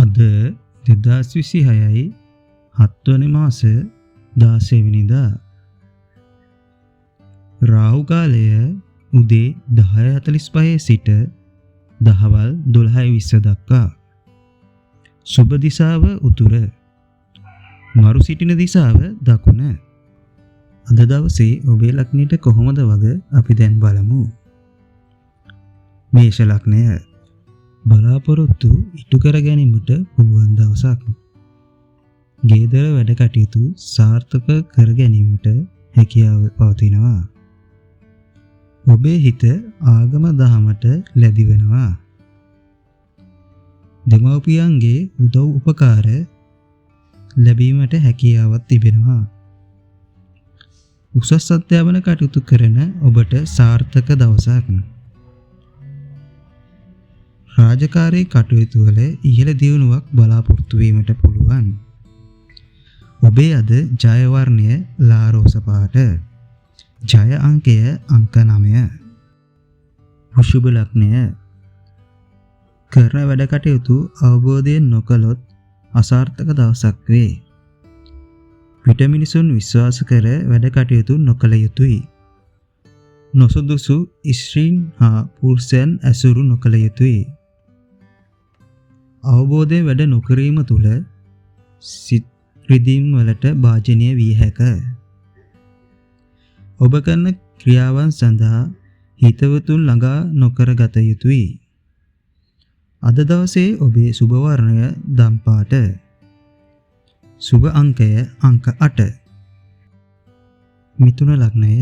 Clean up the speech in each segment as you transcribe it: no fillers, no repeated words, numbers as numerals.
අද 2026යි 7 වෙනි මාසේ 16 වෙනිදා රාහු කාලය උදේ 10:45 සිට දහවල් 12:20 දක්වා. සුබ දිශාව උතුර. මරු සිටින දිශාව දකුණ. අද දවසේ ඔබේ ලග්නයට කොහොමද වග අපි දැන් බලමු. මේෂ ලග්නය බලාපොරොත්තු ඉටු කර ගැනීමට පුළුවන් දවසක්. ගේදර වැඩ කටයුතු සාර්ථක කර ගැනීමට හැකියාව පවතිනවා. ඔබේ හිත ආගම දහමට ලැබි වෙනවා. දෙමව්පියන්ගේ උදව් උපකාර ලැබීමට හැකියාවක් තිබෙනවා. උසස් අධ්‍යාපන කටයුතු කරන ඔබට සාර්ථක දවසක්. රාජකාරී කටයුතු වල ඉහළ දියුණුවක් බලාපොරොත්තු වීමට පුළුවන්. ඔබේ අද ජය වර්ණය ලාරෝස පාට. ජය අංකය අංක 9. වෘෂභ ලග්නය කරන වැඩ කටයුතු අවබෝධයෙන් නොකළොත් අසාර්ථක දවසක් වේ. පිට මිනිසුන් විශ්වාස කර වැඩ කටයුතු නොකළ යුතුය. නොසුදුසු ස්ත්‍රීන් හා පුරුෂයන් ඇසුරු නොකළ යුතුය. අවබෝධයෙන් වැඩ නොකිරීම තුළ සිත් රිදීම් වලට භාජනය විය හැක. ඔබ කරන ක්‍රියාවන් සඳහා හිතවතුන් ළඟා නොකර ගත යුතුය. අද දවසේ ඔබේ සුබ වර්ණය දම් පාට. සුබ අංකය අංක 8. මිථුන ලග්නය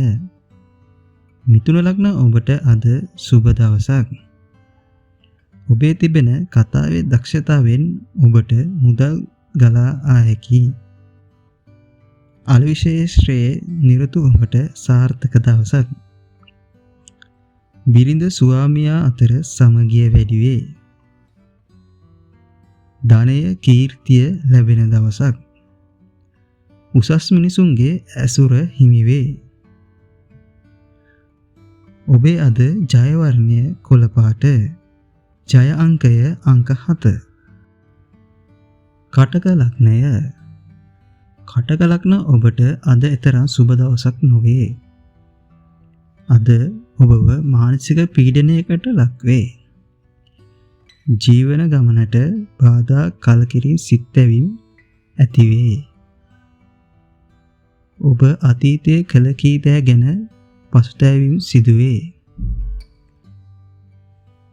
මිථුන ලග්න ඔබට අද සුබ දවසක්. ඔබේ තිබෙන කතාවේ දක්ෂතාවෙන් ඔබට මුදල් ගලා ආ හැකි. අලවිශේෂයේ නිරතු ඔබට සාර්ථක දවසක්. බිරිඳ ස්වාමියා අතර සමගිය වැඩි වේ. ධනය කීර්තිය ලැබෙන දවසක්. උසස් මිනිසුන්ගේ ඇසුර හිමි වේ. ඔබේ අද ජය වර්ණය කොළ පාට. ජය අංකය අංක 7. කටක ලග්නය කටක ලග්න ඔබට අද එතරම් සුබ දවසක් නොවේ. අද ඔබව මානසික පීඩනයකට ලක් වේ. ජීවන ගමනට බාධා කලකිරීම සිත්ැවීම් ඇති වේ. ඔබ අතීතයේ කළ කී දෑ ගැන පසුතැවීම් සිදුවේ.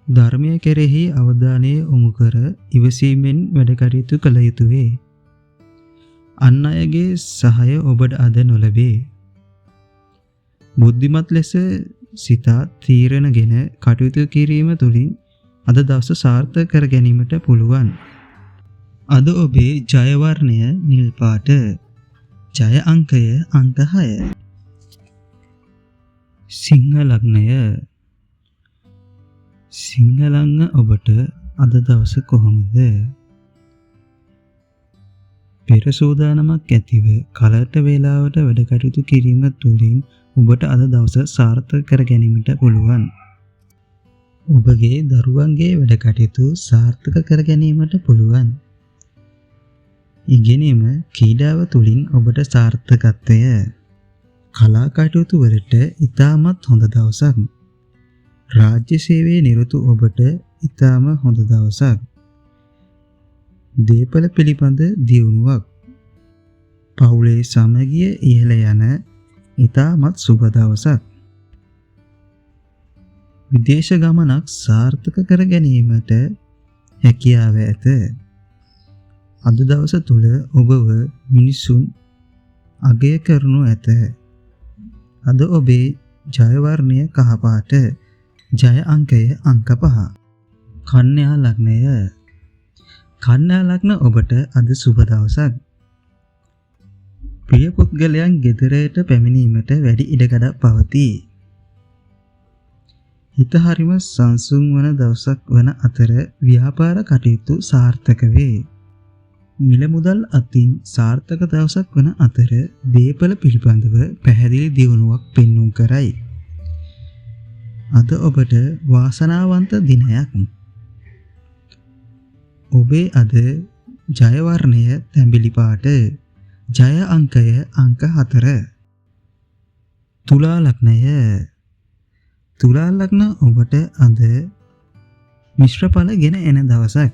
ධර්මය කෙරෙහි අවධානය යොමු කර ඉවසීමෙන් වැඩ කටයුතු කළ යුතු වේ. අන් අයගේ සහාය ඔබට අද නොලැබේ. බුද්ධිමත් ලෙස සිතා තීරණගෙන කටයුතු කිරීම තුළින් අද දවස සාර්ථක කර ගැනීමට පුළුවන්. අද ඔබේ ජය වර්ණය නිල් පාට. ජය අංකය අංක 6. සිංහ ලග්නය සිංහ ලග්න ඔබට අද දවස කොහොමද? පෙර සූදානමක් ඇතිව කලට වේලාවට වැඩ කටයුතු කිරීම තුළින් ඔබට අද දවස සාර්ථක කර ගැනීමට පුළුවන්. ඔබගේ දරුවන්ගේ වැඩ කටයුතු සාර්ථක කර ගැනීමට පුළුවන්. ඉගෙනීම ක්‍රීඩාව තුළින් ඔබට සාර්ථකත්වය. කලා කටයුතු වලට ඉතාමත් හොඳ දවසක්. රාජ්‍ය සේවයේ නිරතු ඔබට ඉතාම හොඳ දවසක්. දේපල පිළිබඳ දියුණුවක්. පවුලේ සමගිය ඉහළ යන ඉතාමත් සුබ දවසක්. විදේශ ගමනක් සාර්ථක කර ගැනීමට හැකියාව ඇත. අද දවස තුල ඔබව මිනිසුන් අගය කරනු ඇත. අද ඔබේ ජය වර්ණය කහ පාට. ජය අංකය අංක 5. කන්‍යා ලග්නය කන්‍යා ලග්න ඔබට අද සුබ දවසක්. ප්‍රිය පුද්ගලයන් ගෙදරට පැමිණීමට වැඩි ඉඩකඩක් පවතී. හිත හරිම සංසුන් වන දවසක් වන අතර ව්‍යාපාර කටයුතු සාර්ථක වේ. මිල මුදල් අතින් සාර්ථක දවසක් වන අතර දේපල පිළිබඳව පැහැදිලි දියුණුවක් පෙන්වු කරයි. අද ඔබට වාසනාවන්ත දිනයක්. ඔබේ අද ජය වර්ණය තැඹිලි පාට. ජය අංකය අංක 4. තුලා ලග්නය. තුලා ලග්න ඔබට අද මිශ්‍ර ඵල ගෙන එන දවසක්.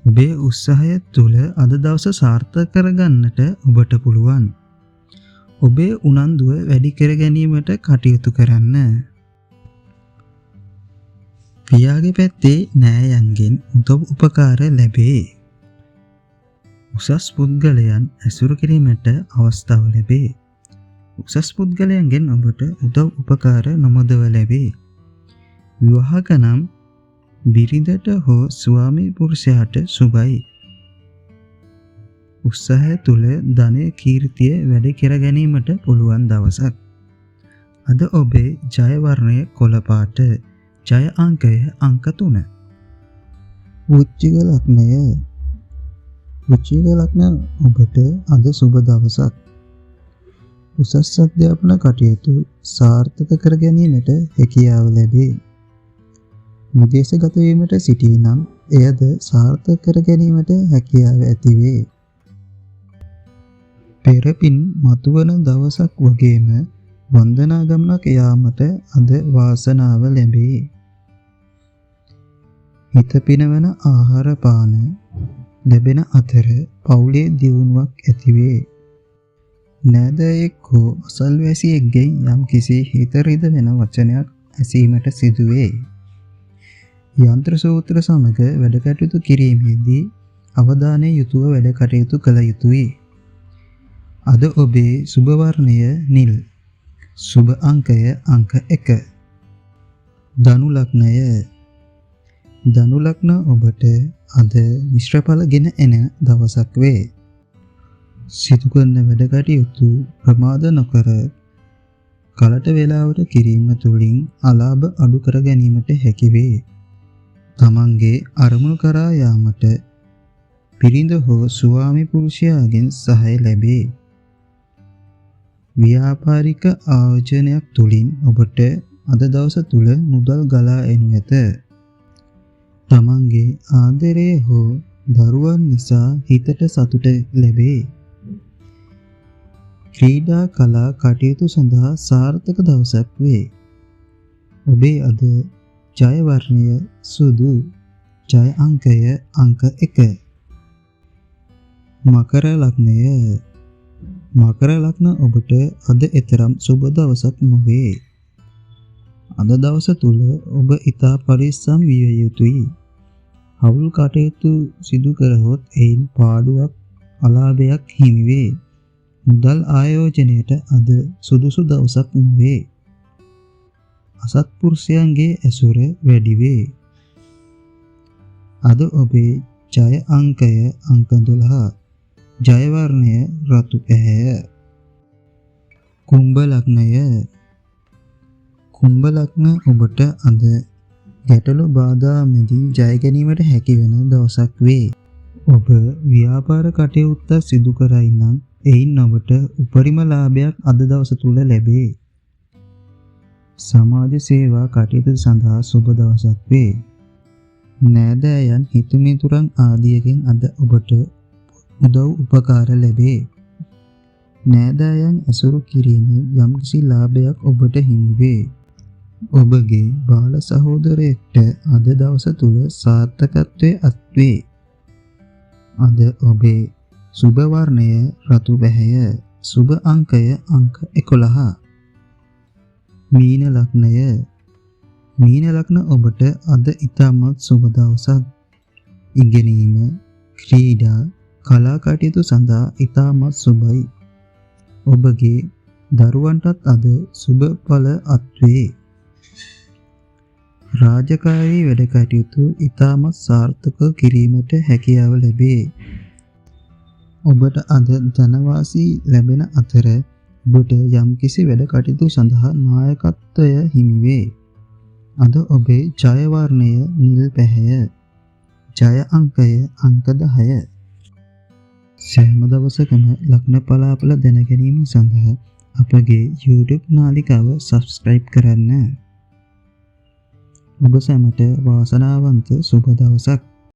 ඔබේ උත්සාහය තුළ අද දවස සාර්ථක කරගන්නට ඔබට පුළුවන්. ඔබේ උනන්දුව වැඩි කර ගැනීමට කටයුතු කරන්න. පියාගේ පැත්තේ නෑයන්ගෙන් උදව් උපකාර ලැබේ. උසස් පුද්ගලයන් ඇසුරු කිරීමට අවස්ථාව ලැබේ. උසස් පුද්ගලයන්ගෙන් ඔබට උදව් උපකාර නොමදව ලැබේ. විවාහක නම් බිරිඳට හෝ ස්වාමි පුරුෂයාට සුබයි. උත්සාහය තුළ ධනය කීර්තිය වැඩි කර ගැනීමට පුළුවන් දවසක්. අද ඔබේ ජය වර්ණය කොළ පාට. ජය අංකය අංක 3. වෘශ්චික ලග්නය. වෘශ්චික ලග්න ඔබට අද සුබ දවසක්. උසස් අධ්‍යාපන කටයුතු සාර්ථක කර ගැනීමට හැකියාව ලැබේ. විදේශගත වීමට සිටී නම් එයද සාර්ථක කර ගැනීමට හැකියාව ඇතිවේ. පෙරපින් මතුවන දවසක් වගේම වන්දනා ගමනක් යාමට අද වාසනාව ලැබේ. හිත පිනවන ආහාර පාන ලැබෙන අතර පවුලේ දියුණුවක් ඇතිවේ. නෑදෑයෙක් හෝ අසල්වැසියෙක්ගෙන් යම් කිසි හිත රිදවෙන වචනයක් ඇසීමට සිදුවේ. යන්ත්‍ර සූත්‍ර සමග වැඩ කටයුතු කිරීමේදී අවධානය යොතුව වැඩ කටයුතු කළ යුතුයි. අද ඔබේ සුබ වර්ණය නිල්. සුබ අංකය අංක 1. ධනු ලග්නය. ධනු ලග්න ඔබට අද මිශ්‍ර ඵල ගෙන එන දවසක් වේ. සිදු කරන වැඩ කටයුතු ප්‍රමාද නොකර කලට වේලාවට කිරීම තුළින් අලාභ අඩු කර ගැනීමට හැකි වේ. තමන්ගේ අරමුණු කරා යාමට පිරිඳ හෝ ස්වාමි පුරුෂයාගෙන් සහාය ලැබේ. ව්‍යාපාරික ආයෝජනයක් තුළින් ඔබට අද දවස තුල මුදල් ගලා එනු ඇත. තමන්ගේ ආදරය හෝ දරුවන් නිසා හිතට සතුට ලැබේ. ක්‍රීඩා කලා කටයුතු සඳහා සාර්ථක දවසක් වේ. ඔබේ අද ජය වර්ණය සුදු. ජය අංකය අංක 1. මකර ලග්නය. මකර ලග්න ඔබට අද එතරම් සුබ දවසක් නොවේ. අද දවස තුල ඔබ ඉතා පරිස්සම් විය යුතුයි. හවුල් කටයුතු සිදු කරහොත් එයින් පාඩුවක් අලාභයක් හිමි වේ. මුදල් ආයෝජනයට අද සුදුසු දවසක් නොවේ. අසත්පුරුෂයන්ගේ ඇසුර වැඩි වේ. අද ඔබේ ජය අංකය අංක 12. ජය වර්ණය රතු පැහැය. කුම්භ ලග්නය. කුම්භ ලග්න ඔබට අද ගැටලු බාධා මැදින් ජය ගැනීමට හැකි වෙන දවසක් වේ. ඔබ ව්‍යාපාර කටයුත්ත සිදු කරයි නම් එයින් ඔබට උපරිම ලාභයක් අද දවස තුල ලැබේ. සමාජ සේවා කටයුතු සඳහා සුබ දවසක් වේ. නෑදෑයන් හිතමිතුරන් ආදියකින් අද ඔබට උදව් උපකාර ලැබේ. නෑදෑයන් ඇසුරු කිරීමෙන් යම්කිසි ලාභයක් ඔබට හිමි වේ. ඔබගේ බාල සහෝදරයෙක්ට අද දවස තුල සාර්ථකත්වයේ අත්වේ. අද ඔබේ සුබ වර්ණය රතු පැහැය. සුබ අංකය අංක 11. මීන ලග්නය. මීන ලග්න ඔබට අද ඉතාමත් සුබ දවසක්. ඉගෙනීම, ක්‍රීඩා, කලා කටයුතු සඳහා ඉතාමත් සුබයි. ඔබගේ දරුවන්ටත් අද සුබ ඵල අත්වේ. රාජකාරී වැඩ කටයුතු ඉතාමත් සාර්ථක කිරීමට හැකියාව ලැබේ. ඔබට අද ධනවාසී ලැබෙන අතර ඔබට යම්කිසි වැඩ කටයුතු සඳහා නායකත්වය හිමි වේ. අද ඔබේ ජය වර්ණය නිල් පැහැය. ජය අංකය අංක 10. සෑම දවසකම ලග්න පලාපල දැන ගැනීම සඳහා අපගේ YouTube නාලිකාව subscribe කරන්න. ඔබ සැමට වාසනාවන්ත සුබ දවසක්.